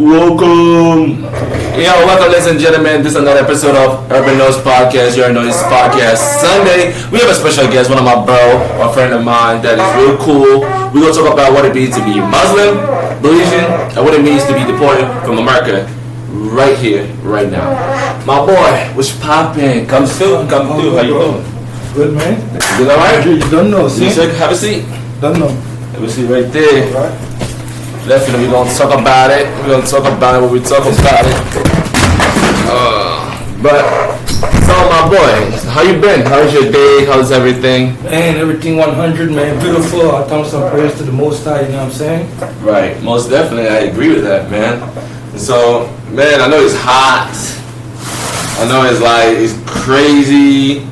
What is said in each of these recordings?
Welcome. Welcome, ladies and gentlemen. This is another episode of Urban Noise Podcast, your Noise Podcast Sunday. We have a special guest, one of my friend of mine that is real cool. We're going to talk about what it means to be Muslim, Belizean, and what it means to be deported from America right here, right now. My boy, what's poppin'? Come through. How you doing? Good, man. You all right? You don't know, see? Have a seat. Don't know. Have a seat right there. All right. Definitely, we're going to talk about it. We're going to talk about it when we talk about it. So my boy, how you been? How's your day? How's everything? Man, everything 100, man. Beautiful. I thank some praise to the Most High, you know what I'm saying? Right. Most definitely. I agree with that, man. So, man, I know it's hot. I know it's crazy.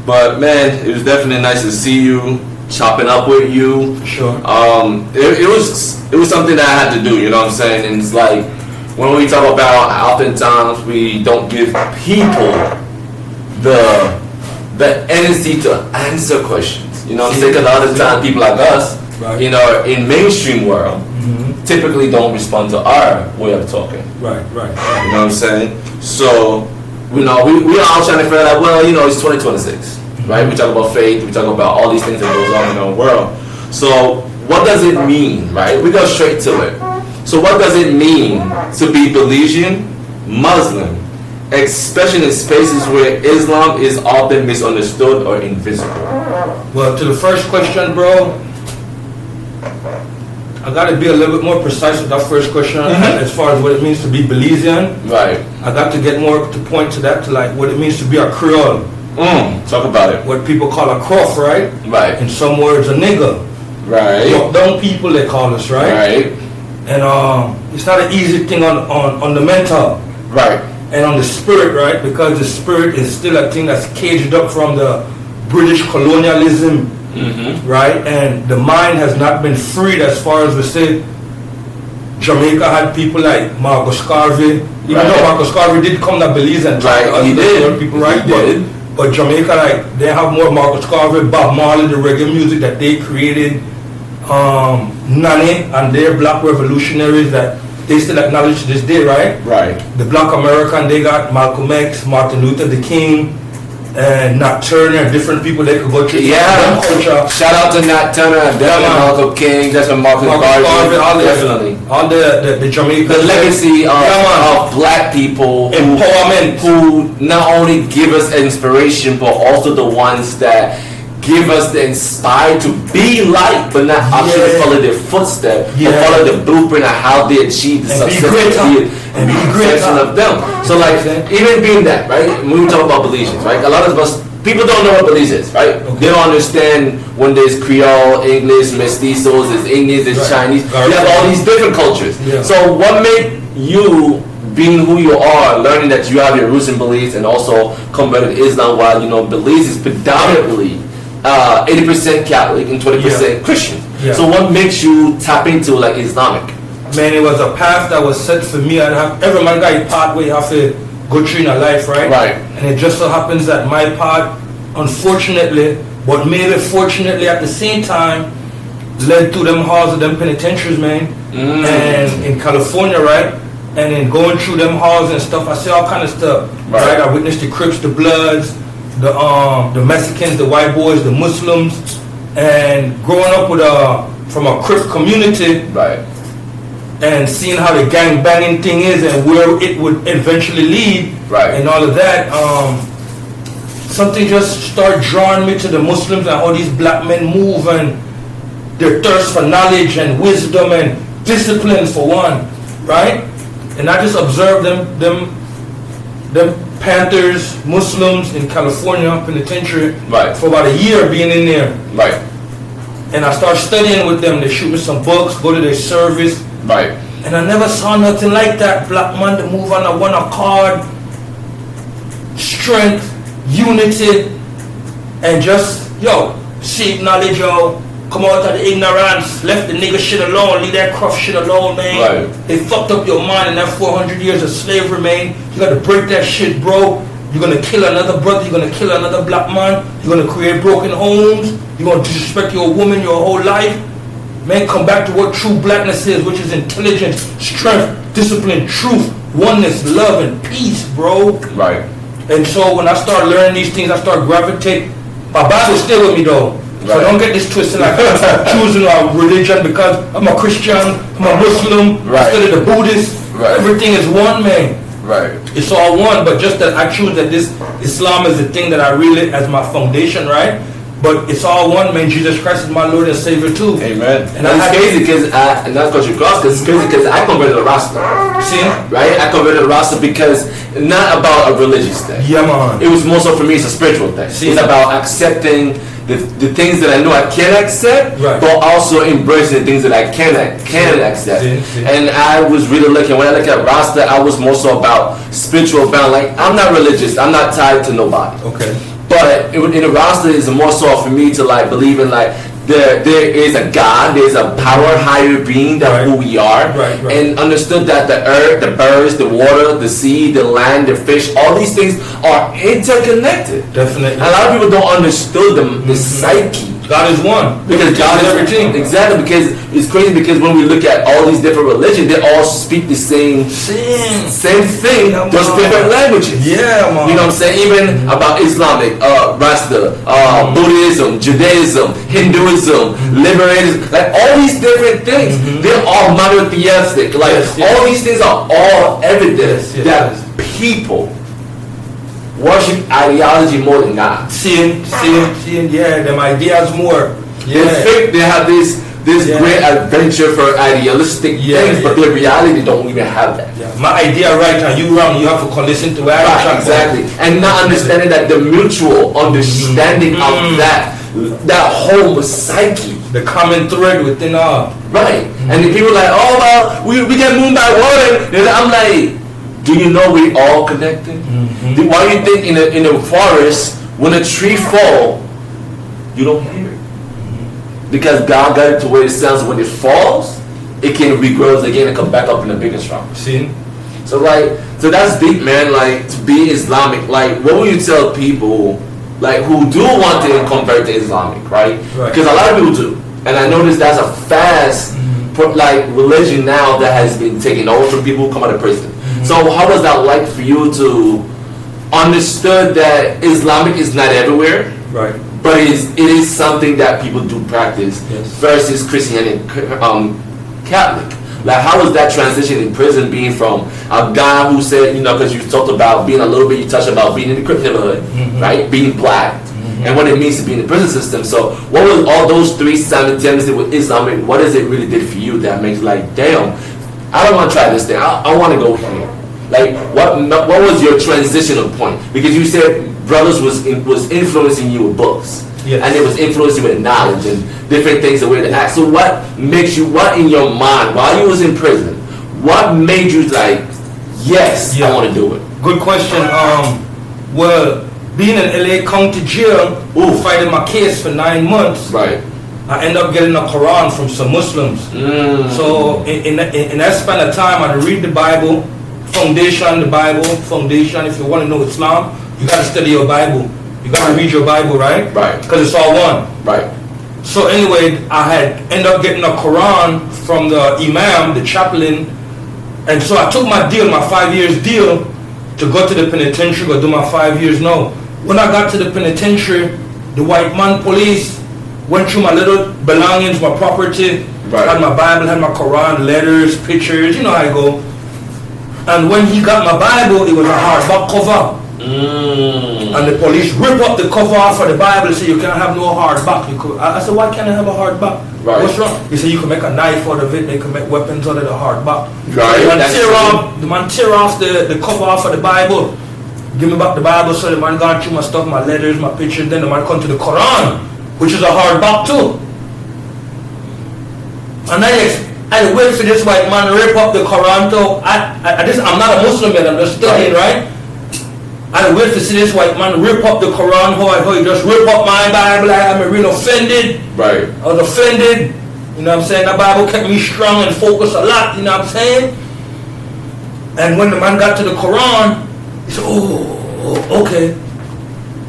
But, man, it was definitely nice to see you, chopping up with you. Sure. It was something that I had to do, you know what I'm saying? And it's like, when we talk about, oftentimes we don't give people the energy to answer questions. You know what I'm saying? Because a lot of times people like us, right, in mainstream world, typically don't respond to our way of talking. Right. You know what I'm saying? So, we are all trying to figure out, it's 2026, right? We talk about faith, we talk about all these things that goes on in our world. So, what does it mean, right? We go straight to it. So what does it mean to be Belizean Muslim, especially in spaces where Islam is often misunderstood or invisible? Well, to the first question, bro, I got to be a little bit more precise with that first question as far as what it means to be Belizean. Right. I got to get more to point to that, to like what it means to be a Creole. Talk about it. What people call a Croft, right? Right. In some words, a nigga. Right. Young people, they call us, right? Right. And it's not an easy thing on the mental. Right. And on the spirit, right? Because the spirit is still a thing that's caged up from the British colonialism, right? And the mind has not been freed as far as we say. Jamaica had people like Marcus Garvey. Even though Marcus Garvey did come to Belize and try to understand people, right? He did. But Jamaica, they have more Marcus Garvey, Bob Marley, the reggae music that they created. Nani and their black revolutionaries that they still acknowledge to this day, right? Right. The black American, they got Malcolm X, Martin Luther the King, and Nat Turner, different people they could go through. Yeah. Shout out to Nat Turner, definitely Malcolm King, that's Marcus Garvey, definitely. All the Jamaican. The legacy of black people empowerment, who not only give us inspiration, but also the ones that give us the inspired to be like, but not actually follow their footsteps, but follow the blueprint of how they achieve the success and be great of them. So like, even being that, right, when we talk about Belizeans, right, a lot of us, people don't know what Belize is, right? Okay. They don't understand when there's Creole, English, Mestizos, there's Indians, there's Chinese, you have all these different cultures. Yeah. So what made you, being who you are, learning that you have your roots in Belize and also converted to Islam, while Belize is predominantly 80% Catholic and 20% Christian. Yeah. So what makes you tap into like Islamic? Man, it was a path that was set for me. Every man got a path where you have to go through in your life, right? Right. And it just so happens that my path, unfortunately, but maybe fortunately at the same time, led to them halls of them penitentiaries, man. And in California, right? And in going through them halls and stuff, I see all kind of stuff. Right? I witnessed the Crips, the Bloods, the Mexicans, the white boys, the Muslims, and growing up from a Crip community, right, and seeing how the gang banging thing is and where it would eventually lead, right, and all of that, something just started drawing me to the Muslims and how these black men move and their thirst for knowledge and wisdom and discipline for one, right? And I just observed them Panthers, Muslims in California penitentiary for about a year being in there. Right. And I started studying with them. They shoot me some books, go to their service. Right. And I never saw nothing like that. Black man to move on a one accord, strength, unity, and just, seek knowledge, come out of the ignorance, left the nigga shit alone, leave that cruff shit alone, man. Right. They fucked up your mind in that 400 years of slavery, man. You gotta break that shit, bro. You're gonna kill another brother, you're gonna kill another black man, you're gonna create broken homes, you're gonna disrespect your woman your whole life. Man, come back to what true blackness is, which is intelligence, strength, discipline, truth, oneness, love, and peace, bro. Right. And so when I start learning these things, I start gravitating. My Bible's still with me though. So don't get this twisted like I'm choosing a religion because I'm a Christian, I'm a Muslim, instead of the Buddhist. Everything is one, man. Right. It's all one, but just that I choose that this Islam is the thing that I really as my foundation, right? But it's all one, man. Jesus Christ is my Lord and Savior too. Amen. And it's crazy because and that's what you cross. Because it's crazy because I converted to Rasta. See? Right? I converted to Rasta because not about a religious thing. Yeah, man. It was more so for me. It's a spiritual thing. See? It's about accepting the things that I know I can accept, but also embracing the things that I can accept. See? And I was really looking, when I look at Rasta, I was more so about spiritual bound. Like, I'm not religious. I'm not tied to nobody. Okay. But in the Rasta is more so for me to like believe in like there is a God, there's a power higher being than who we are, and understood that the earth, the birds, the water, the sea, the land, the fish, all these things are interconnected. Definitely. A lot of people don't understand the psyche. God is one. Because God is everything. Exactly, because it's crazy because when we look at all these different religions, they all speak the same thing, just different languages. Yeah, man. You know what I'm saying? Even about Islamic, Rasta, Buddhism, Judaism, Hinduism, liberalism, like all these different things, they're all monotheistic. Like all these things are all evidence that people worship ideology more than God. Seeing, yeah, them ideas more. Yeah. They think they have this great adventure for idealistic things, but their reality don't even have that. Yeah. My idea right now, you wrong, you have to listen to it. Exactly. And not understanding that the mutual understanding of that whole psyche. The common thread within all. Right. And the people like, oh well, we get moved by water. And I'm like, do you know we all connected? Why do you think in a forest, when a tree fall, you don't hear it? Because God got it to where it sounds when it falls, it can regrows again and come back up in a bigger stronger. See? So that's deep, man. Like, to be Islamic, like, what would you tell people, like, who do want to convert to Islamic, right? Because a lot of people do. And I noticed that's a fast, like, religion now that has been taken over from people who come out of prison. So how does that like for you to understood that Islamic is not everywhere, but it is something that people do practice versus Christianity, Catholic? Like, how was that transition in prison, being from a guy who said, because you talked about being a little bit, you touched about being in the Crip neighborhood, right? Being black, and what it means to be in the prison system. So what was all those three simultaneously with Islamic, what does it really did for you that makes like, damn, I don't want to try this thing, I want to go here. Like, what was your transitional point? Because you said Brothers was influencing you with books. And it was influencing you with knowledge and different things, the way to act. So what makes you, what in your mind, while you was in prison, what made you like, yes, I want to do it? Good question. Well, being in LA County Jail, fighting my case for 9 months, I ended up getting a Quran from some Muslims. So in that span of time, I'd read the Bible, foundation, if you want to know Islam, you got to study your Bible. You got to read your Bible, right? Because it's all one. So anyway, I had ended up getting a Quran from the Imam, the chaplain, and so I took my deal, my 5 years deal, to go to the penitentiary, go do my 5 years. No. When I got to the penitentiary, the white man police went through my little belongings, my property, had my Bible, had my Quran, letters, pictures, you know how I go. And when he got my Bible, it was a hardback cover. And the police rip up the cover off of the Bible and say, you can't have no hardback. I said, why can't I have a hardback? What's wrong? He said, you can make a knife out of it, they can make weapons out of the hardback. The man tear off the cover off of the Bible. Give me back the Bible, so the man gone through my stuff, my letters, my pictures, then the man come to the Quran, which is a hardback too. And I wait for this white man to rip up the Quran too. I'm not a Muslim yet, I'm just studying, right? I wait to see this white man rip up the Quran, how he just rip up my Bible. I'm real offended. I was offended. You know what I'm saying? That Bible kept me strong and focused a lot, you know what I'm saying? And when the man got to the Quran, he said, oh, okay.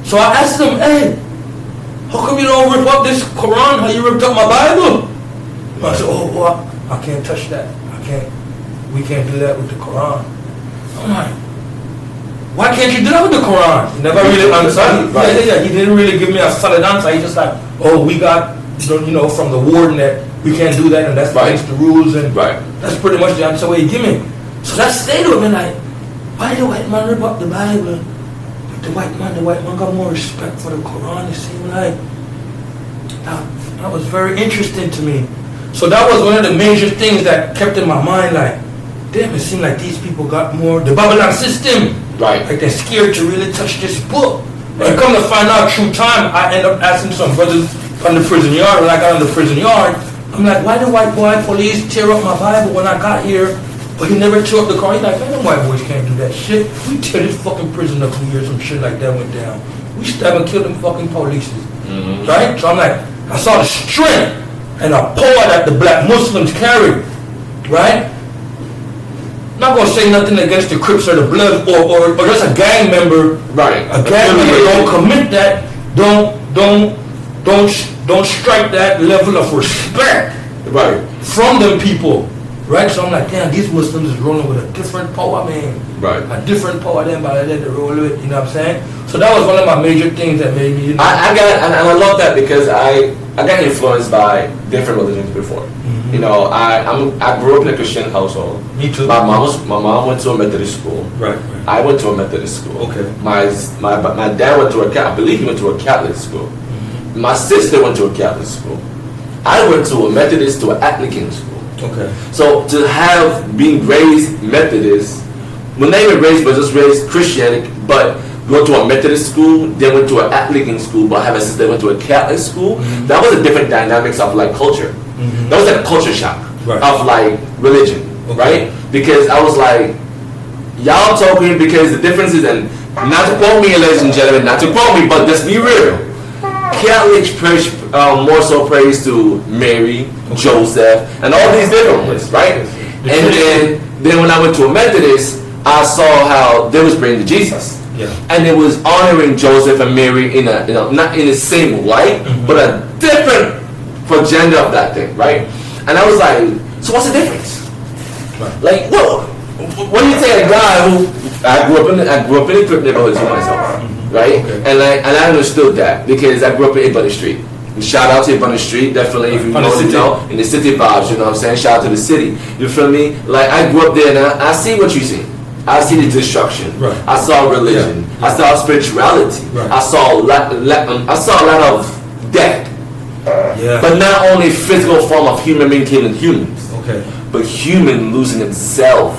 So I asked him, hey, how come you don't rip up this Quran? How you ripped up my Bible? I said, oh, what? I can't touch that. We can't do that with the Quran. I'm like, why can't you do that with the Quran? He never really answered. Yeah. He didn't really give me a solid answer. He just like, oh, we got, from the warden that we can't do that, and that's against the rules, and that's pretty much the answer he give me. So that stayed with me like, why the white man rip up the Bible? But the white man got more respect for the Quran. It seemed like that was very interesting to me. So that was one of the major things that kept in my mind, like, damn, it seemed like these people got more, the Babylon system, like they're scared to really touch this book. And come to find out through time, I end up asking some brothers on the prison yard. When I got on the prison yard, I'm like, why the white boy police tear up my Bible when I got here, but he never tore up the Quran? He's like, man, them white boys can't do that shit. We tear this fucking prison up 2 years, some shit like that went down. We stabbed and killed them fucking police. Right? So I'm like, I saw the strength and a power that the black Muslims carry, right? Not gonna say nothing against the Crips or the Bloods or just a gang member. Right. A gang member don't commit that. Don't strike that level of respect. Right. From them people. Right? So I'm like, damn, these Muslims is rolling with a different power, man. Right. A different power than by the roll with it, you know what I'm saying? So that was one of my major things that made me, I love that because I got influenced by different religions before. I grew up in a Christian household. Me too. My mom went to a Methodist school. Right. I went to a Methodist school. Okay. My dad went to I believe he went to a Catholic school. My sister went to a Catholic school. I went to a Methodist to an Anglican school. Okay. So to have being raised Methodist, well, not even raised, but just raised Christian, but go to a Methodist school, then went to an Anglican school, but I have a sister that went to a Catholic school. That was a different dynamics of like culture. That was like a culture shock of like religion, right? Because I was like, y'all talking because the difference is, and not to quote me, ladies and gentlemen, not to quote me, but let's be real. Catholics preach more so praise to Mary, Joseph, and all these different ones, right? And then when I went to a Methodist, I saw how they was praying to Jesus. Yeah. And it was honoring Joseph and Mary in a not in the same light, but a different agenda of that thing, right? And I was like, so what's the difference? Right. Like, what do you say a guy who I grew up in a crip neighborhood to myself, right? Okay. And I understood that because I grew up in Bunny Street. Shout out to Bunny Street, definitely. If you know, in the city vibes, you know what I'm saying? Shout out to the city. You feel me? Like I grew up there, and I see what you see. I see the destruction. Right. I saw religion. Yeah. I saw spirituality. Right. I saw a lot of death. Yeah. But not only physical form of human being killing humans. Okay. But human losing itself,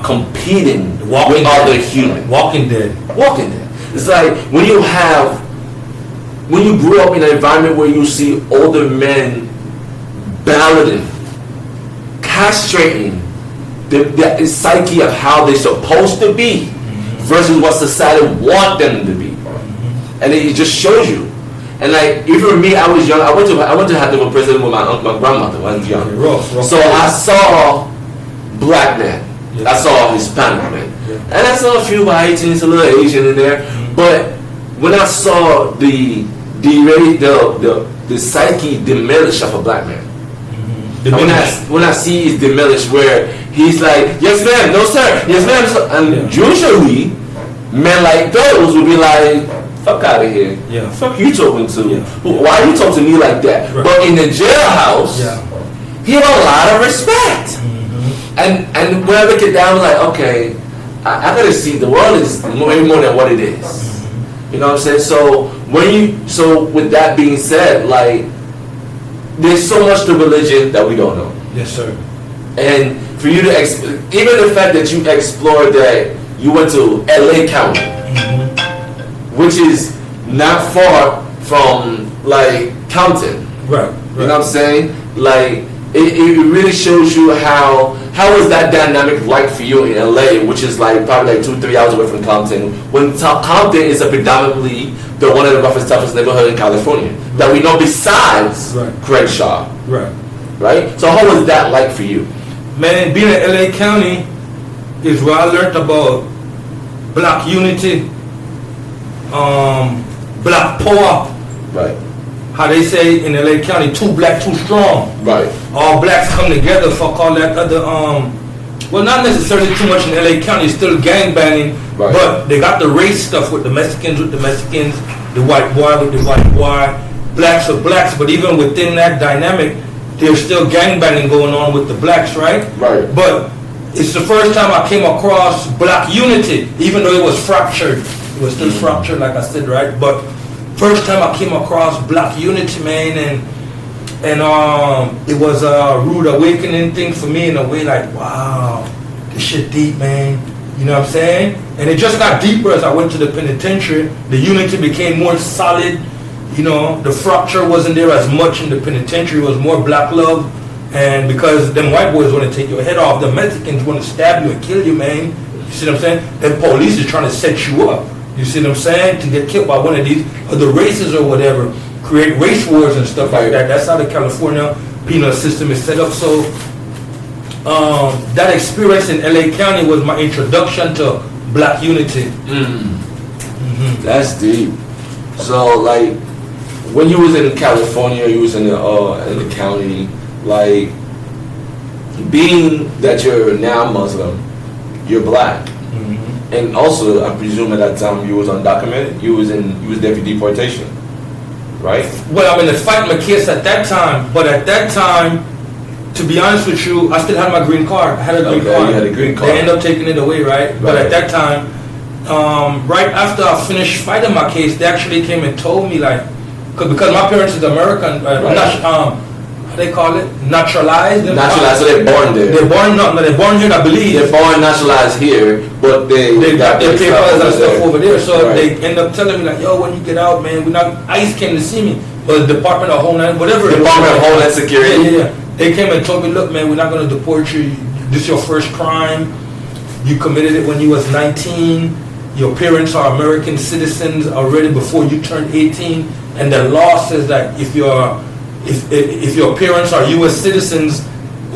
competing with other humans. Walking dead. It's like when you grew up in an environment where you see older men battling, castrating the psyche of how they're supposed to be versus what society want them to be, and it just shows you. And like even for me, I was young. I went to Hatfield prison with my grandmother when I was young. So I saw black men, I saw Hispanic men, and I saw a few whites and a little Asian in there. But when I saw the psyche diminish of a black man, when I see it diminish, where he's like, yes ma'am, no sir, yes ma'am, and usually men like those would be like, fuck out of here, fuck you talking to, why are you talking to me like that? But in the jailhouse, he had a lot of respect, and when I look at that, I'm like, okay, I gotta see the world is way more than what it is. You know what I'm saying? So with that being said, like, there's so much to religion that we don't know. Yes, sir. And for you to even the fact that you explored that you went to LA County, which is not far from like Compton. Right. You know what I'm saying? Like it really shows you how is that dynamic like for you in LA, which is like probably like 2-3 hours away from Compton, when Compton is a predominantly one of the roughest, toughest neighborhood in California that we know besides Crenshaw. Right? So how was that like for you? Man, being in LA County is where I learned about black unity, black power. Right. How they say in LA County, too black, too strong. Right. all blacks come together, fuck all that other well, not necessarily too much in LA County, still gangbanging, right. But they got the race stuff with the Mexicans, the white boy with the white boy, blacks with blacks, but even within that dynamic, there's still gangbanging going on with the blacks, right? Right. But it's the first time I came across black unity, even though it was fractured. It was still fractured, like I said, right? But first time I came across black unity, man, and it was a rude awakening thing for me in a way, like, wow, this shit deep, man. You know what I'm saying? And it just got deeper as I went to the penitentiary. The unity became more solid. You know, the fracture wasn't there as much in the penitentiary. It was more black love. And because them white boys want to take your head off, the Mexicans want to stab you and kill you, man. You see what I'm saying? The police is trying to set you up. You see what I'm saying? To get killed by one of these other races or whatever. Create race wars and stuff like that. That's how the California penal system is set up. So that experience in LA County was my introduction to black unity. That's deep. So like when you was in California, you was in the county, like being that you're now Muslim, you're black. And also I presume at that time you was undocumented, you was there for deportation. Right? Well, I mean, to fight my case at that time, but at that time, to be honest with you, I still had my green card. I had a green card. You had a green card. They ended up taking it away, right? But at that time, right after I finished fighting my case, they actually came and told me, like, because my parents is American, how they call it? Naturalized. Naturalized, so they're born there. They're born here, I believe. They're born naturalized here, but they got their papers and stuff over there. So right. They end up telling me like, yo, when you get out, man, ICE came to see me, or the Department of Homeland, whatever. Department of Homeland Security. Yeah. They came and told me, look, man, we're not going to deport you. This is your first crime. You committed it when you was 19. Your parents are American citizens already before you turned 18, and the law says that if your parents are U.S. citizens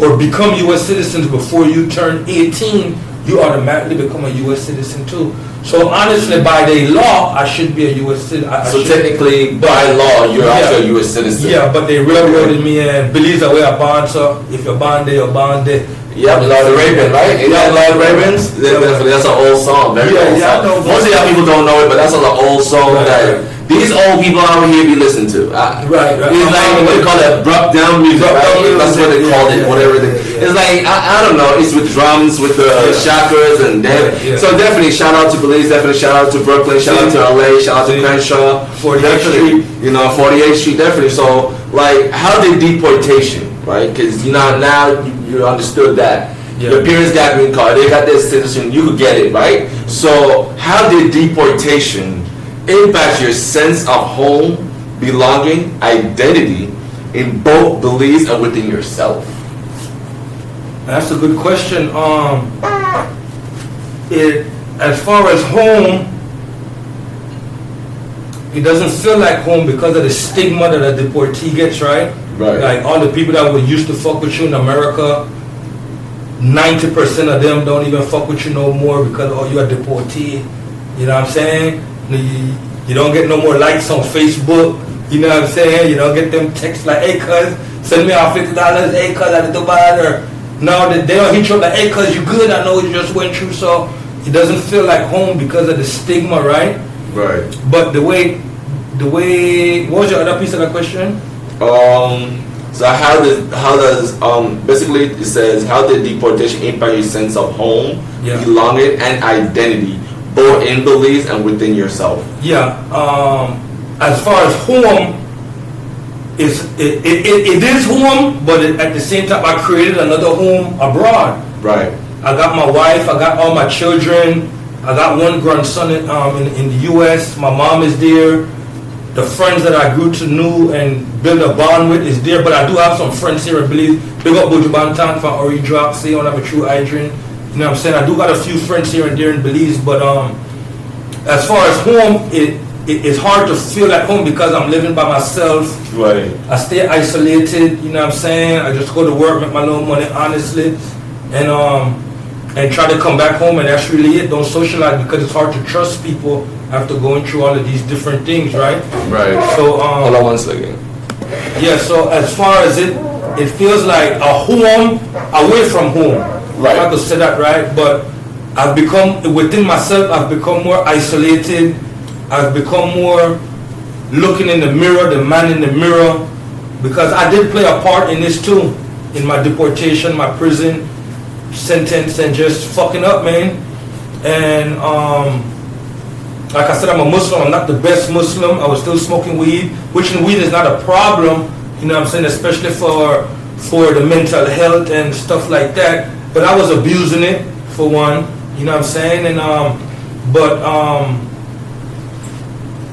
or become U.S. citizens before you turn 18, you automatically become a U.S. citizen too. So honestly, by the law, I should be a U.S. citizen. So technically, by law, you're also a U.S. citizen. Yeah, but they railroaded me and Belize away a bond, so if you're born there, you're born there. Yep, Lord Raven, right? Ain't that Lord Ravens? That's an old song, very old song. Most of y'all people don't know it, but that's an old song that these old people out here be listening to. Right. It's like what they call it, brought down music, right? That's what they call it, whatever. It's like, I don't know, it's with drums, with the chakras, and so definitely shout out to Belize, definitely shout out to Brooklyn, shout out to LA, shout out to Crenshaw, 48th Street. You know, 48th Street, definitely. So, like, how did deportation, right? Because, you know, now you understood that. Your parents got green card, they got their citizenship, you could get it, right? So, how did deportation impact your sense of home, belonging, identity in both Belize and within yourself? That's a good question. As far as home, it doesn't feel like home because of the stigma that a deportee gets, right? Right. Like all the people that were used to fuck with you in America, 90% of them don't even fuck with you no more because you're a deportee. You know what I'm saying? You don't get no more likes on Facebook. You know what I'm saying? You don't get them texts like, hey, cuz, send me out $50. Hey, cuz, I did Dubai. Or no, they don't hit you up like, hey, cuz, you good? I know you just went through. So it doesn't feel like home because of the stigma, right? Right. But the way, what was your other piece of the question? So how does basically it says, how did deportation impact your sense of home, belonging, and identity, both in Belize and within yourself? Yeah. As far as home, it is home, but at the same time, I created another home abroad. Right. I got my wife, I got all my children, I got one grandson in the U.S. My mom is there. The friends that I grew to know and build a bond with is there, but I do have some friends here in Belize. Big up Bujubantan from Ori Drop, say on have a true Adrian. You know what I'm saying? I do got a few friends here and there in Belize, but as far as home, it's hard to feel at home because I'm living by myself. Right. I stay isolated, you know what I'm saying? I just go to work, make my little money, honestly, and try to come back home, and that's really it. Don't socialize because it's hard to trust people after going through all of these different things, right? Right. So, hold on one second. Yeah, so as far as it it feels like a home away from home. Right. I could say that, right? But I've become, within myself, I've become more isolated. I've become more looking in the mirror, the man in the mirror, because I did play a part in this too, in my deportation, my prison sentence, and just fucking up, man. And like I said, I'm a Muslim. I'm not the best Muslim. I was still smoking weed, which in weed is not a problem, you know what I'm saying, especially for the mental health and stuff like that. But I was abusing it, for one, you know what I'm saying? And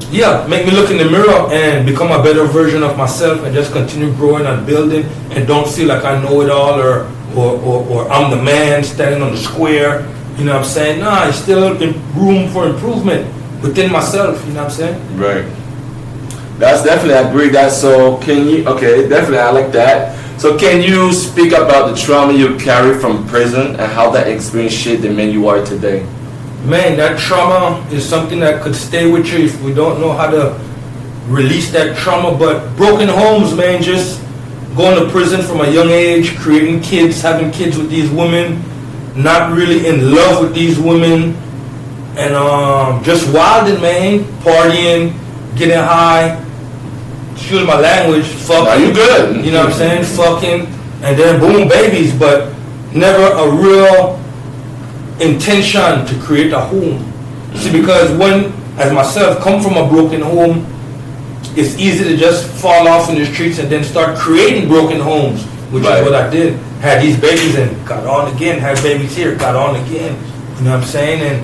yeah, make me look in the mirror and become a better version of myself and just continue growing and building and don't feel like I know it all or I'm the man standing on the square, you know what I'm saying? Nah, there's still room for improvement within myself, you know what I'm saying? Right. That's definitely, I agree that. So can you, okay, definitely, I like that. So can you speak about the trauma you carried from prison and how that experience shaped the man you are today? Man, that trauma is something that could stay with you if we don't know how to release that trauma. But broken homes, man, just going to prison from a young age, creating kids, having kids with these women, not really in love with these women, and just wilding, man, partying, getting high, excuse my language, fucking. Are you good? You know what I'm saying? Fucking, and then boom, babies, but never a real intention to create a home. See, because when, as myself, come from a broken home, it's easy to just fall off in the streets and then start creating broken homes, which is what I did. Had these babies and got on again, had babies here, got on again. You know what I'm saying? And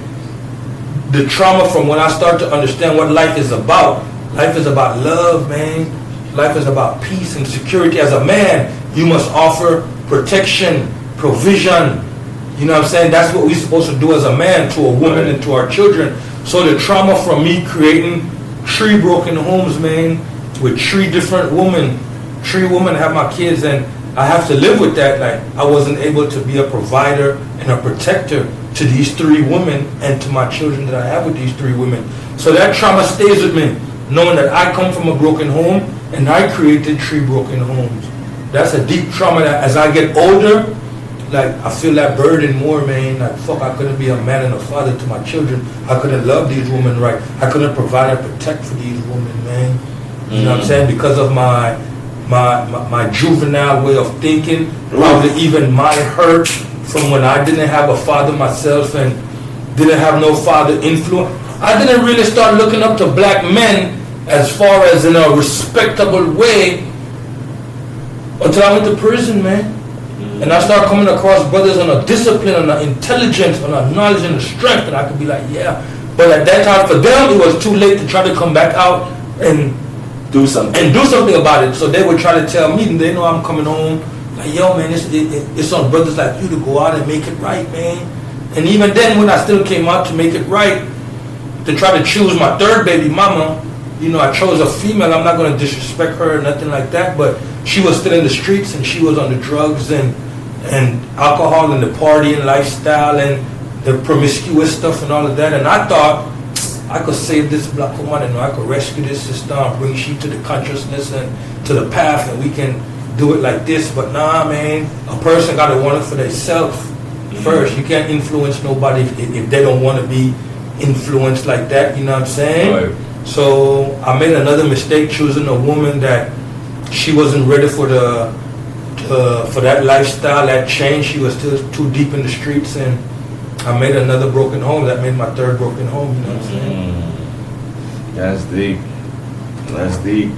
the trauma from when I start to understand what life is about love, man. Life is about peace and security. As a man, you must offer protection, provision. You know what I'm saying? That's what we're supposed to do as a man to a woman and to our children. So the trauma from me creating 3 broken homes, man, with 3 different women. 3 women have my kids, and I have to live with that. Like, I wasn't able to be a provider and a protector to these 3 women and to my children that I have with these 3 women. So that trauma stays with me, knowing that I come from a broken home and I created 3 broken homes. That's a deep trauma that as I get older, like, I feel that burden more, man. Like, fuck, I couldn't be a man and a father to my children. I couldn't love these women right. I couldn't provide and protect for these women, man. You know what I'm saying? Because of my juvenile way of thinking, probably even my hurt from when I didn't have a father myself and didn't have no father influence. I didn't really start looking up to black men as far as in a respectable way until I went to prison, man. And I started coming across brothers on a discipline, on an intelligence, on a knowledge and a strength, and I could be like, yeah. But at that time, for them, it was too late to try to come back out and do something about it. So they would try to tell me, and they know I'm coming home, like, yo, man, it's on brothers like you to go out and make it right, man. And even then, when I still came out to make it right, to try to choose my 3rd baby mama, you know, I chose a female. I'm not going to disrespect her or nothing like that, but she was still in the streets and she was on the drugs and alcohol and the partying lifestyle and the promiscuous stuff and all of that. And I thought I could save this black woman and I could rescue this sister and bring she to the consciousness and to the path, and we can do it like this. But nah, man, a person got to want it for themselves first. You can't influence nobody if they don't want to be influenced like that, you know what I'm saying? Right. So I made another mistake choosing a woman that she wasn't ready for that lifestyle, that change. She was still too deep in the streets, and I made another broken home. That made my 3rd broken home, you know what I'm saying? That's deep.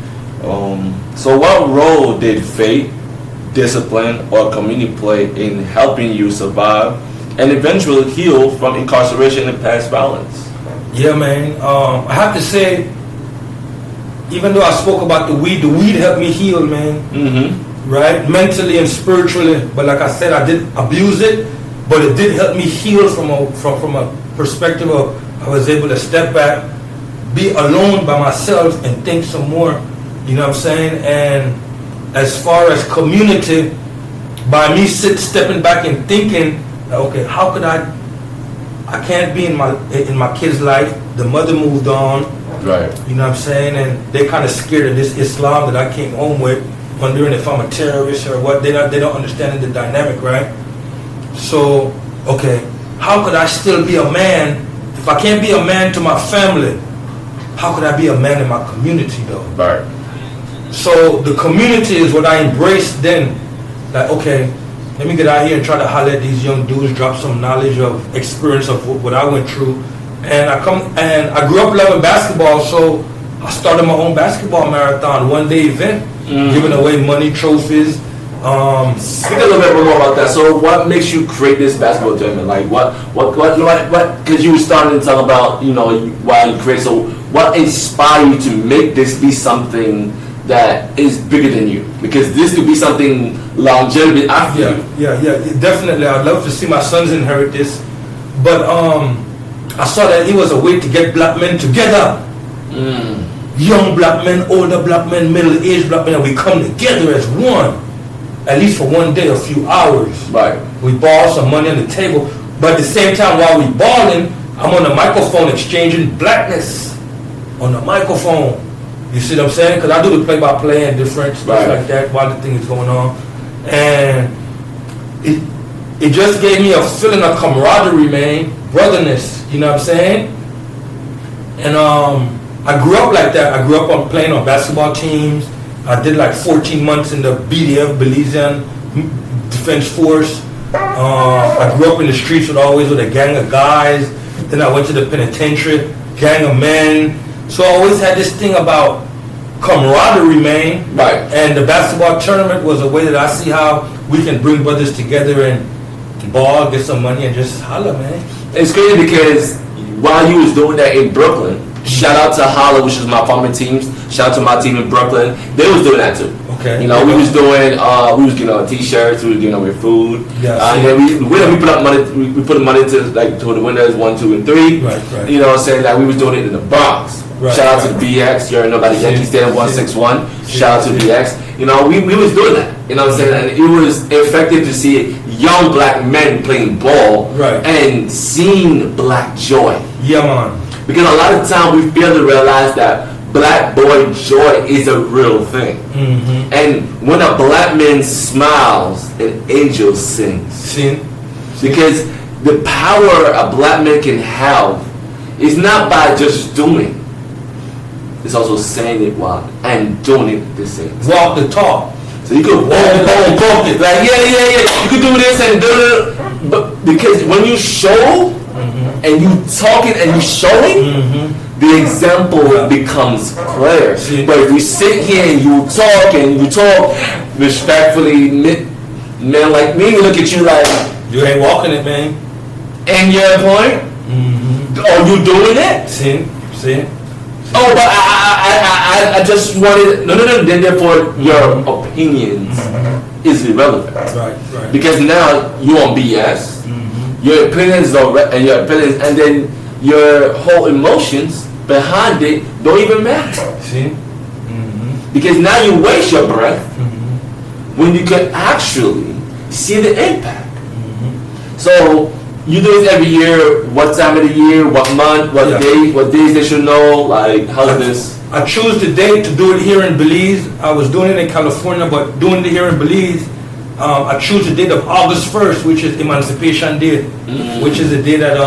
So what role did faith, discipline, or community play in helping you survive and eventually heal from incarceration and past violence? Yeah, man. I have to say, even though I spoke about the weed helped me heal, man. Right? Mentally and spiritually. But like I said, I did abuse it, but it did help me heal from a perspective of I was able to step back, be alone by myself and think some more. You know what I'm saying? And as far as community, by me stepping back and thinking, okay, how could I can't be in my kid's life. The mother moved on. Right. You know what I'm saying? And they kind of scared of this Islam that I came home with. wondering if I'm a terrorist or what. They don't understand the dynamic, right? So, okay, how could I still be a man if I can't be a man to my family? How could I be a man in my community, though? Right. So the community is what I embraced then. Like, okay, let me get out here and try to holler at these young dudes, drop some knowledge of experience of what I went through. And I grew up loving basketball, so I started my own basketball marathon, one-day event, giving away money, trophies. Speak a little bit more about that. So, what makes you create this basketball tournament? Like, what? Because you were starting to talk about, why you create. So, what inspired you to make this be something that is bigger than you? Because this could be something longevity after you. Yeah, definitely. I'd love to see my sons inherit this, but I saw that it was a way to get black men together. Young black men, older black men, middle-aged black men, and we come together as one. At least for one day, a few hours. Right. We ball some money on the table, but at the same time, while we balling, I'm on the microphone exchanging blackness on the microphone. You see what I'm saying? Because I do the play-by-play and different stuff like that while the thing is going on, and it just gave me a feeling of camaraderie, man, brotherness. You know what I'm saying? And I grew up like that. I grew up on playing on basketball teams. I did like 14 months in the BDF, Belizean Defense Force. I grew up in the streets with a gang of guys. Then I went to the penitentiary, gang of men. So I always had this thing about camaraderie, man. Right. And the basketball tournament was a way that I see how we can bring brothers together and ball, get some money, and just holler, man. It's crazy because while you was doing that in Brooklyn, shout out to Holla, which is my former teams. Shout out to my team in Brooklyn. They was doing that too. Okay. We was doing, we was getting on T-shirts. We was getting with food. Yeah. And then we put up money. We put money to the winners 1, 2, and 3. Right. You know what I'm saying? Like we was doing it in the Bronx. Right, Shout out to BX. You already know about the Yankee Stadium 161. Shout out to BX. We was doing that. You know what I'm saying? And it was effective to see young black men playing ball and seeing black joy. Yeah, man. Because a lot of time we fail to realize that black boy joy is a real thing. And when a black man smiles, an angel sings. Because the power a black man can have is not by just doing. It's also saying it while and doing it at the same time. Walk the talk. So you could walk it. Like, yeah. You could do this and do it. But because when you show and you talking and you showing, the example becomes clear. But if you sit here and you talk respectfully, men like me look at you like you ain't walking it, man. And your point? Are you doing it? See? Oh, but I just wanted no. Then therefore your opinions is irrelevant. Right. Because now you on BS. Your opinions and then your whole emotions behind it don't even matter. See? Because now you waste your breath when you can actually see the impact. So you do this every year. What time of the year? What month? What day? What days they should know? Like, how's this? I choose the date to do it here in Belize. I was doing it in California, but doing it here in Belize, I choose the date of August 1st, which is Emancipation Day, which is the day that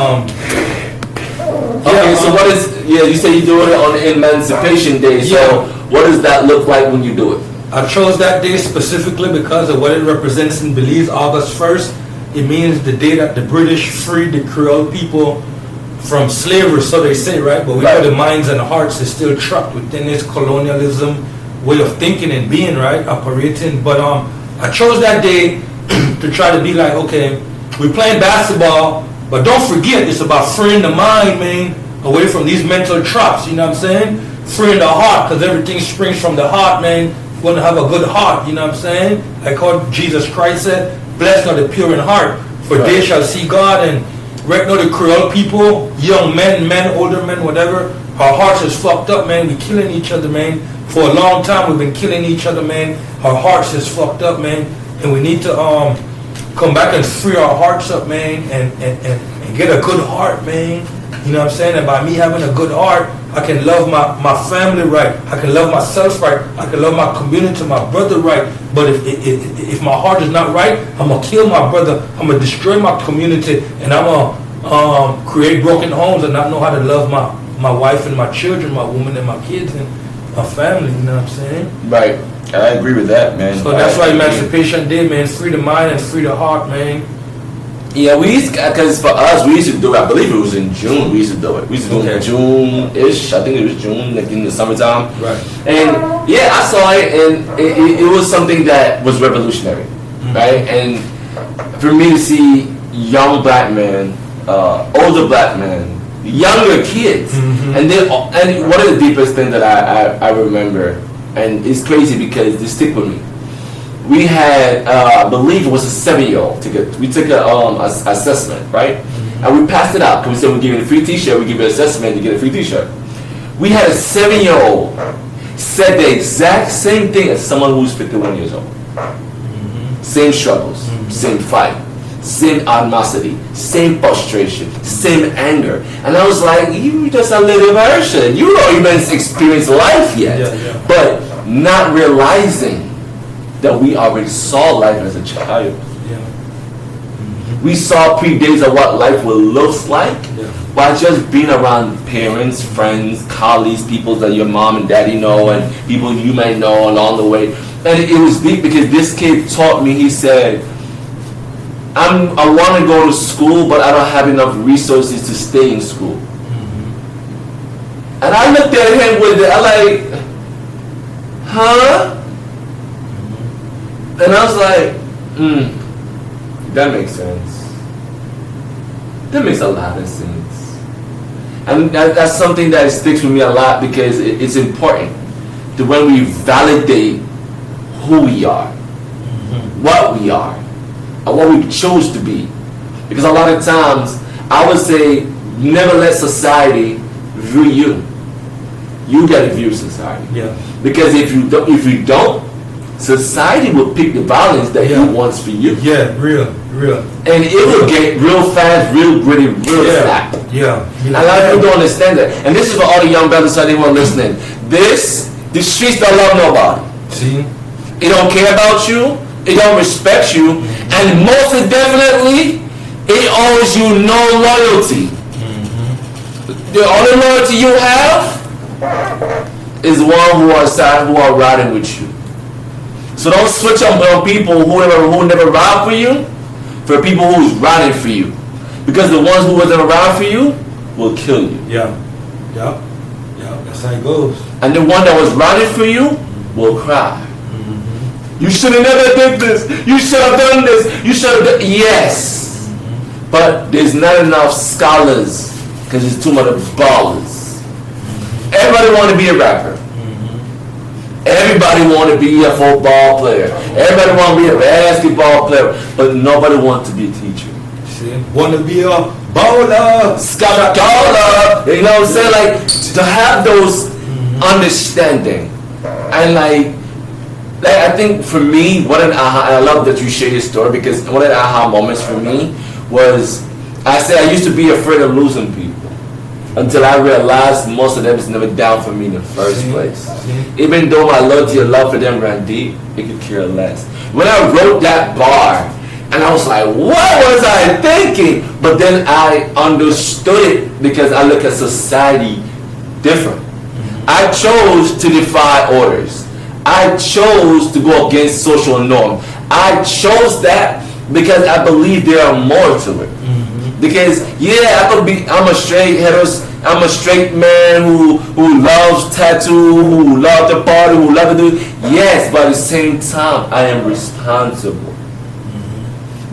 Okay, so what is? You say you do it on Emancipation Day. So what does that look like when you do it? I chose that day specifically because of what it represents in Belize. August 1st. It means the day that the British freed the Creole people from slavery, so they say, right? But we know the minds and the hearts is still trapped within this colonialism way of thinking and being, right? Operating. But I chose that day to try to be like, okay, we're playing basketball, but don't forget, it's about freeing the mind, man, away from these mental traps, you know what I'm saying? Freeing the heart, because everything springs from the heart, man. You want to have a good heart, you know what I'm saying? Like how Jesus Christ said, blessed are the pure in heart, for they shall see God. And right now the Creole people, young men, older men, whatever, our hearts is fucked up, man. We killing each other, man. For a long time we've been killing each other, man. Our hearts is fucked up, man. And we need to come back and free our hearts up, man, and get a good heart, man. You know what I'm saying? And by me having a good heart, I can love my family right. I can love myself right. I can love my community, my brother right. But if my heart is not right, I'm going to kill my brother. I'm going to destroy my community. And I'm going to create broken homes and not know how to love my wife and my children, my woman and my kids and my family. You know what I'm saying? Right. I agree with that, man. So that's why Emancipation Day, man. Free the mind and free the heart, man. Yeah, because for us, we used to do it, I believe it was in June, we used to do it. We used to do it in June-ish, I think it was June, like in the summertime. Right. And yeah, I saw it, and it was something that was revolutionary, right? And for me to see young black men, older black men, younger kids, and one of the deepest things that I remember, and it's crazy because they stick with me. We had, I believe it was a 7-year-old. We took a assessment, right? And we passed it out because we said we give you a free T-shirt, we give you an assessment, you get a free T-shirt. We had a 7-year-old said the exact same thing as someone who's 51 years old. Same struggles, same fight, same animosity, same frustration, same anger. And I was like, you just a little version. You don't even experience life yet. Yeah. But not realizing that we already saw life as a child. Yeah. We saw pre-days of what life will look like by just being around parents, friends, colleagues, people that your mom and daddy know and people you may know along the way. And it was deep because this kid taught me, he said, I want to go to school, but I don't have enough resources to stay in school. And I looked at him with it, I'm like, huh? And I was like, that makes sense. That makes a lot of sense. And that's something that sticks with me a lot because it's important that when we validate who we are, what we are, and what we chose to be. Because a lot of times, I would say, never let society view you. You gotta view society. Yeah. Because if you don't, society will pick the violence that it wants for you. Yeah, real. And it will get real fast, real gritty, real snap. Yeah. A lot of people don't understand that. And this is for all the young brothers and anyone listening. The streets don't love nobody. See? It don't care about you. It don't respect you. And most definitely, it owes you no loyalty. The only loyalty you have is one who are riding with you. So don't switch on people who never ride for you for people who's riding for you. Because the ones who wasn't around for you will kill you. Yeah. That's how it goes. And the one that was riding for you will cry. You should have never did this. You should have done this. You should have done. Yes. But there's not enough scholars because there's too much ballers. Everybody want to be a rapper. Everybody want to be a football player. Everybody want to be a basketball player. But nobody wants to be a teacher. See? Want to be a bowler. Scholar. You know what I'm saying? Like, to have those understanding. And like I think for me, what an aha, and I love that you share your story because one of the aha moments for me was, I said I used to be afraid of losing people until I realized most of them is never down for me in the first place. Even though my loyalty and love for them ran deep, it could care less. When I wrote that bar, and I was like, what was I thinking? But then I understood it because I look at society different. I chose to defy orders. I chose to go against social norm. I chose that because I believe there are more to it. Because I'm a straight man who loves tattoo, who loves to party, who loves to do. Yes, but at the same time, I am responsible.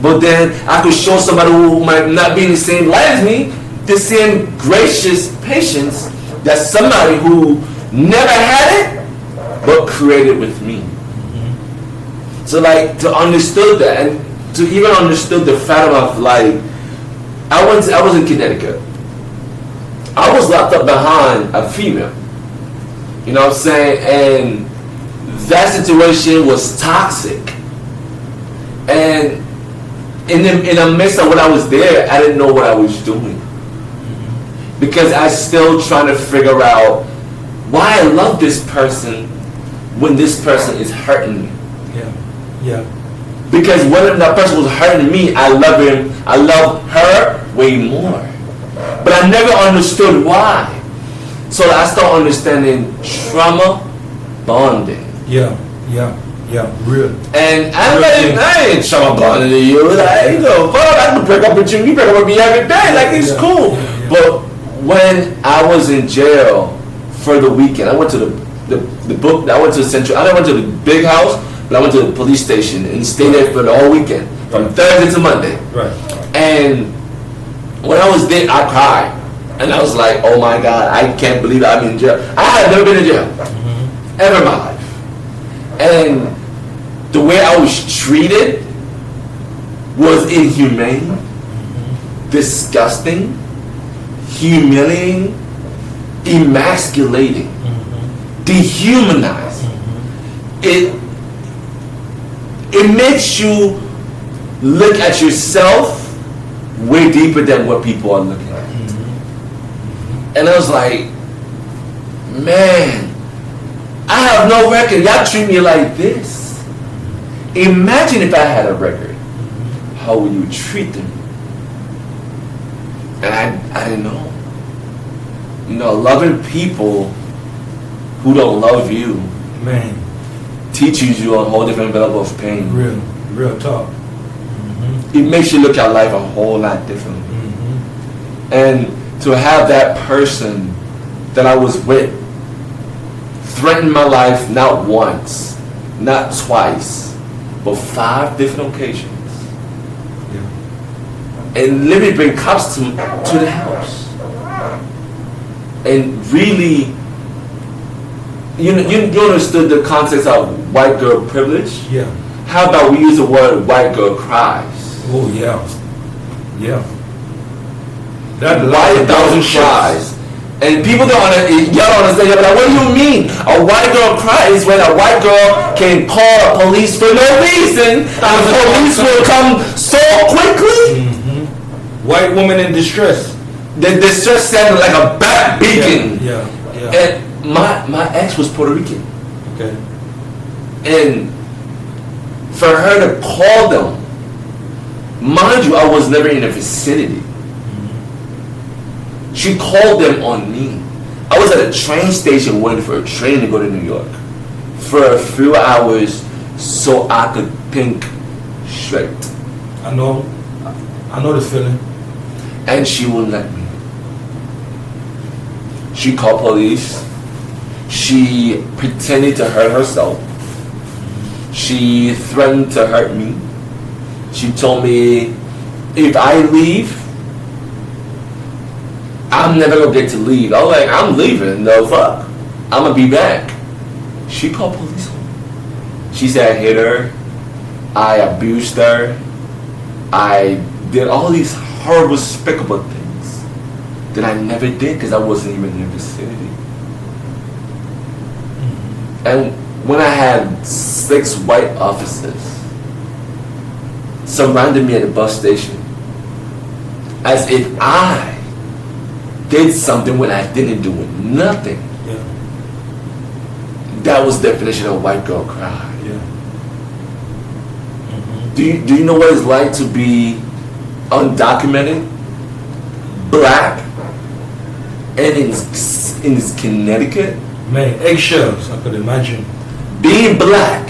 But then I could show somebody who might not be in the same light as me the same gracious patience that somebody who never had it but created with me. So like to understood that and to even understood the fathom of like I was in Connecticut. I was locked up behind a female. You know what I'm saying? And that situation was toxic. And in the midst of when I was there, I didn't know what I was doing. because I'm still trying to figure out why I love this person when this person is hurting me. Yeah. Because when that person was hurting me, I love him, I love her way more. But I never understood why. So I started understanding trauma bonding. Yeah, real. And I ain't trauma bonding to you. Like, fuck, I can break up with you. You break up with me every day. Like, it's cool. Yeah. But when I was in jail for the weekend, I went to the book. I went to the central. I went to the big house, but I went to the police station and stayed there for the whole weekend, from Thursday to Monday. Right. And when I was there, I cried. And I was like, oh my God, I can't believe I'm in jail. I had never been in jail, ever in my life. And the way I was treated was inhumane, disgusting, humiliating, emasculating, dehumanizing. It makes you look at yourself way deeper than what people are looking at. And I was like, man, I have no record. Y'all treat me like this. Imagine if I had a record. How would you treat them? And I didn't know. You know, loving people who don't love you, man, teaches you a whole different level of pain. Real talk. It makes you look at life a whole lot differently. And to have that person that I was with threaten my life not once, not twice, but 5 different occasions. And literally bring cops to the house. And really, you understood the context of white girl privilege? Yeah. How about we use the word white girl cries? Oh, yeah. That white girl cries. And people y'all don't understand, but like, what do you mean? A white girl cries when a white girl can call police for no reason, and the police will come so quickly. White woman in distress. The distress sounded like a bat beacon. Yeah. And my ex was Puerto Rican. Okay. And for her to call them, mind you, I was never in the vicinity. She called them on me. I was at a train station waiting for a train to go to New York for a few hours so I could think straight. I know the feeling. And she wouldn't let me. She called police. She pretended to hurt herself. She threatened to hurt me. She told me if I leave, I'm never gonna get to leave. I was like, I'm leaving, no fuck. I'm gonna be back. She called police on me. She said I hit her, I abused her, I did all these horrible, despicable things that I never did because I wasn't even in the vicinity. And when I had 6 white officers surrounding me at the bus station, as if I did something when I didn't do it. Nothing. Yeah. That was the definition of white girl cry. Yeah. Do you know what it's like to be undocumented, black, and in Connecticut? Man, eggshells, I could imagine. Being black.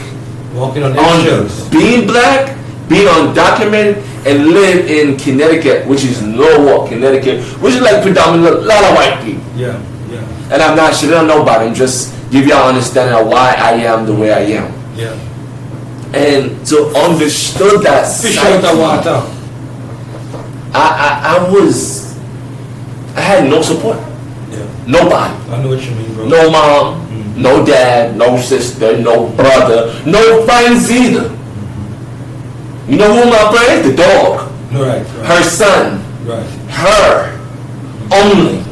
Walking on eggshells. Being black, being undocumented, and live in Connecticut, which is Norwalk, Connecticut, which is like predominantly a lot of white people. Yeah. And I'm not shitting on nobody, I'm just give y'all understanding of why I am the way I am. Yeah. And to understood that Fish out that water. I had no support. Yeah. Nobody. I know what you mean, bro. No mom, no dad, no sister, no brother, no friends either. You know who my friend? The dog. Right. Her son. Right. Her. Only.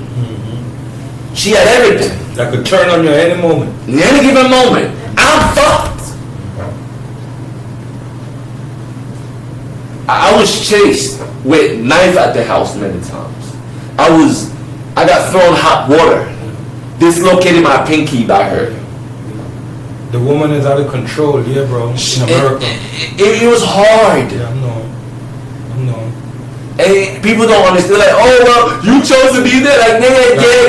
She had everything. That could turn on you at any moment. In any given moment, I'm fucked. I was chased with knife at the house many times. I was I got thrown hot water. Dislocated my pinky by her. The woman is out of control, yeah, bro. In America. It was hard. Yeah, I know. And people don't understand, like, oh, well, you chose to be there. Like,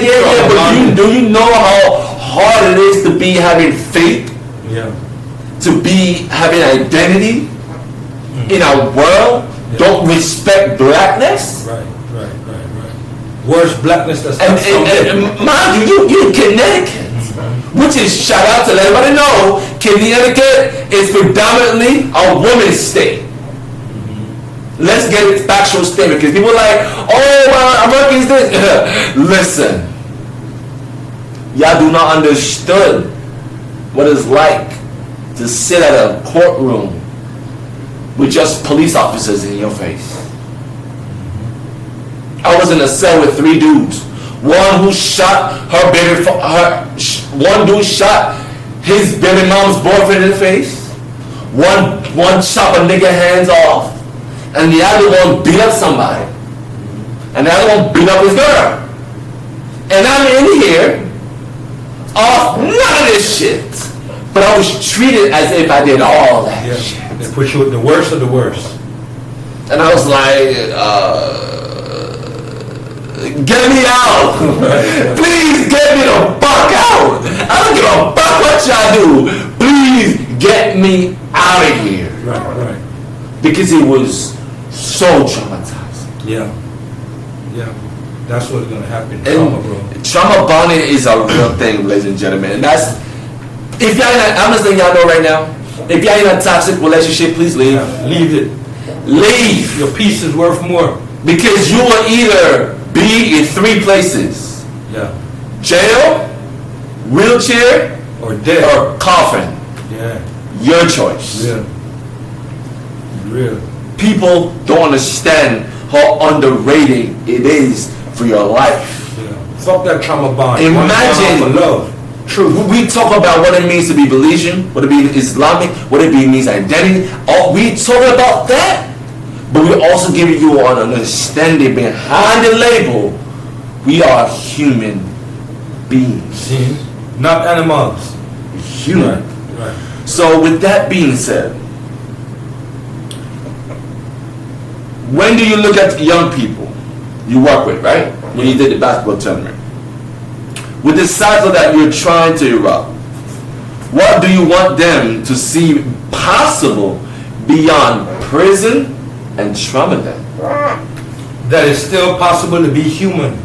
yeah. But do you know how hard it is to be having faith? Yeah. To be having identity in our world? Yeah. Don't respect blackness? Right. Worst blackness that's and mind you Connecticut. Which is, shout out to let everybody know, Connecticut is predominantly a woman's state. Let's get it factual statement, because people are like, oh, well, Americans this. Listen, y'all do not understand what it's like to sit at a courtroom with just police officers in your face. I was in a cell with 3 dudes. One who shot her baby, one dude shot his baby mom's boyfriend in the face. One chop a nigga hands off. And the other one beat up somebody. And the other one beat up his girl. And I'm in here off none of this shit. But I was treated as if I did all that shit. They put you with the worst of the worst. And I was like, get me out. Please get me the fuck out. I don't give a fuck what y'all do. Please get me out of here. Right. Because it was so traumatizing. Yeah. That's what's gonna happen. Trauma, bro. Trauma bonding is a real thing, ladies and gentlemen. And that's, if y'all I'm just letting y'all know right now, if y'all in a toxic relationship, please leave. Yeah, leave it. Leave. Your peace is worth more. Because you will either be in 3 places. Yeah. Jail, wheelchair, or death, or coffin. Yeah. Your choice. Real. People don't understand how underrated it is for your life. Yeah. Fuck that trauma bond. Imagine love. True. We talk about what it means to be Belizean, what it means Islamic, what it means identity. We talk about that. But we're also giving you an understanding behind the label. We are human beings. See? Not animals. Human. Right. So with that being said, when do you look at young people you work with, right? When you did the basketball tournament. With the cycle that you're trying to erupt, what do you want them to see possible beyond prison and trauma then? That it's still possible to be human.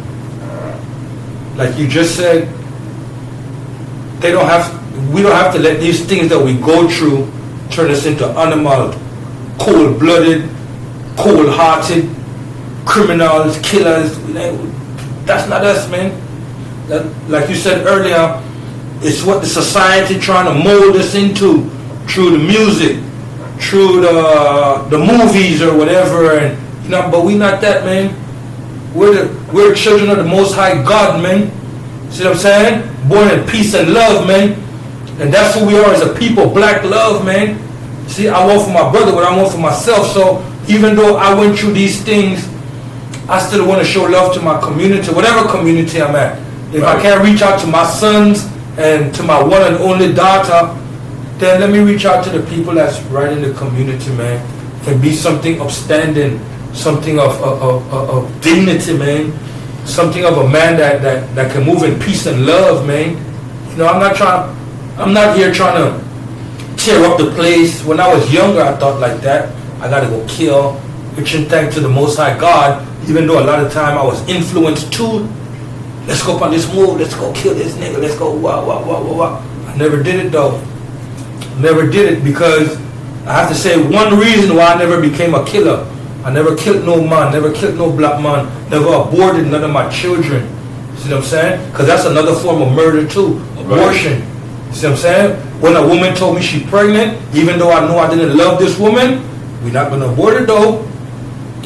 Like you just said, we don't have to let these things that we go through turn us into animal, cold-blooded, cold-hearted criminals, killers. That's not us, man. That, like you said earlier, it's what the society trying to mold us into through the music, through the movies or whatever, and but we not that, man. We're children of the Most High God, man. See what I'm saying? Born in peace and love, man. And that's who we are as a people, black love, man. See, I want for my brother what I want for myself. So even though I went through these things, I still want to show love to my community, whatever community I'm at. If I can't reach out to my sons and to my one and only daughter, then let me reach out to the people that's right in the community, man. Can be something upstanding, something of dignity, man. Something of a man that can move in peace and love, man. I'm not here trying to tear up the place. When I was younger, I thought like that. I gotta go kill, which in thanks to the Most High God, even though a lot of time I was influenced too. Let's go up on this move, let's go kill this nigga, let's go wah. I never did it though. Never did it because I have to say one reason why I never became a killer. I never killed no man, never killed no black man, never aborted none of my children. See what I'm saying? Because that's another form of murder too, abortion. Right. See what I'm saying? When a woman told me she's pregnant, even though I know I didn't love this woman, we're not going to abort her though.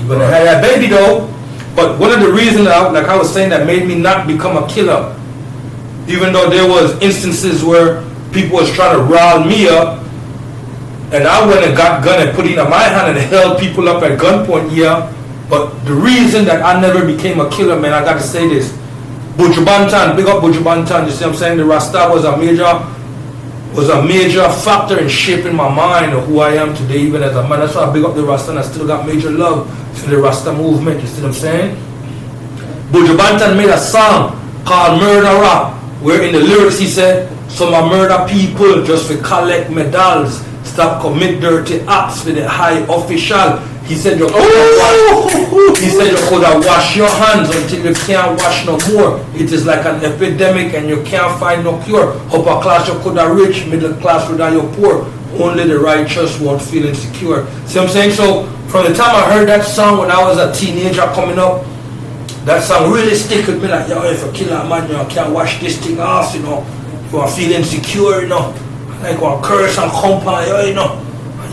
We're going to have that baby though. But one of the reasons, like I was saying, that made me not become a killer, even though there was instances where people was trying to rile me up, and I went and got gun and put it in my hand and held people up at gunpoint, yeah. But the reason that I never became a killer, man, I got to say this, Buju Banton, big up Buju Banton. You see what I'm saying? The Rasta was a major factor in shaping my mind of who I am today, even as a man. That's why I big up the Rasta, and I still got major love for the Rasta movement. You see what I'm saying? Buju Banton made a song called Murder Rap, where in the lyrics he said, "Some are murder people just to collect medals, stop commit dirty acts for the high official." He said you could have wash your hands until you can't wash no more. It is like an epidemic and you can't find no cure. Upper class you could have rich, middle class without you poor. Only the righteous won't feel insecure. See what I'm saying? So from the time I heard that song when I was a teenager coming up, that song really stick with me like, yo, if you kill a man, you can't wash this thing off, you know. You are feeling insecure, you know. Like you curse and compound, you know.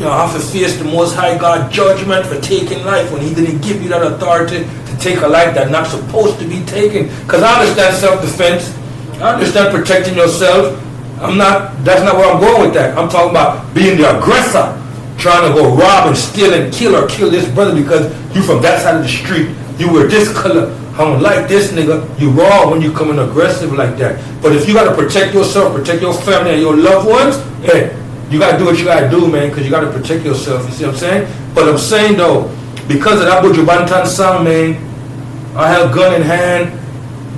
You have to face the Most High God judgment for taking life when He didn't give you that authority to take a life that's not supposed to be taken. Because I understand self-defense. I understand protecting yourself. That's not where I'm going with that. I'm talking about being the aggressor, trying to go rob and steal and kill this brother because you from that side of the street. You wear this color. I don't like this nigga. You wrong when you coming aggressive like that. But if you got to protect yourself, protect your family and your loved ones, hey, you got to do what you got to do, man, because you got to protect yourself. You see what I'm saying? But I'm saying, though, because of that Buju Banton song, man, I held gun in hand,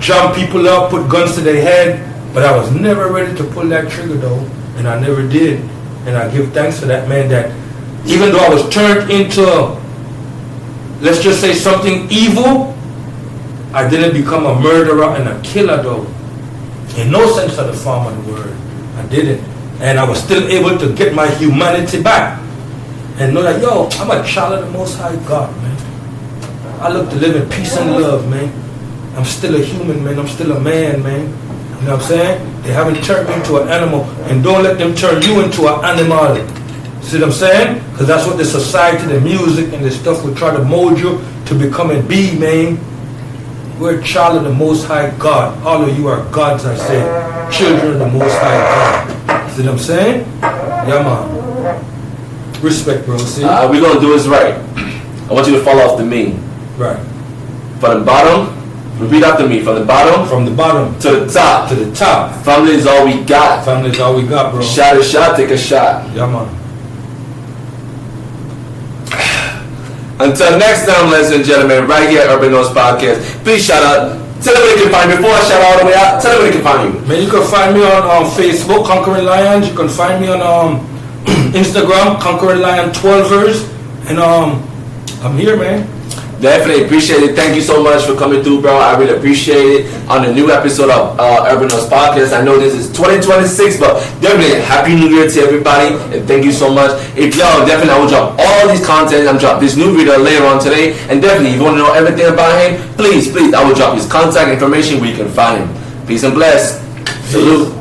jump people up, put guns to their head, but I was never ready to pull that trigger, though, and I never did. And I give thanks for that, man, that even though I was turned into, let's just say, something evil, I didn't become a murderer and a killer, though. In no sense of the form of the word. I didn't. And I was still able to get my humanity back. And know that, yo, I'm a child of the Most High God, man. I look to live in peace and love, man. I'm still a human, man. I'm still a man, man. You know what I'm saying? They haven't turned me into an animal. And don't let them turn you into an animal. See what I'm saying? Because that's what the society, the music, and the stuff will try to mold you to become and be, man. We're a child of the Most High God. All of you are gods, I say. Children of the Most High God. See what I'm saying? Yeah, man. Respect, bro. See? We're going to do this right. I want you to follow after me. Right. From the bottom, repeat after me. From the bottom. From the bottom. To the top. To the top. Family is all we got. Family is all we got, bro. Shot a shot, take a shot. Yeah, man. Until next time, ladies and gentlemen, right here at Urban Noise Podcast. Please shout out. Tell them where they can find me. Before I shout out all the way out, tell them where they can find you. Man, you can find me on Facebook, Conquering Lions. You can find me on Instagram, Conquering Lion 12ers. And I'm here, man. Definitely appreciate it. Thank you so much for coming through, bro. I really appreciate it on a new episode of Urban Noise Podcast. I know this is 2026, but definitely Happy New Year to everybody, and thank you so much. If y'all, definitely I will drop all these content. I'm drop this new video later on today, and definitely if you want to know everything about him, please, I will drop his contact information where you can find him. Peace and bless. Salute.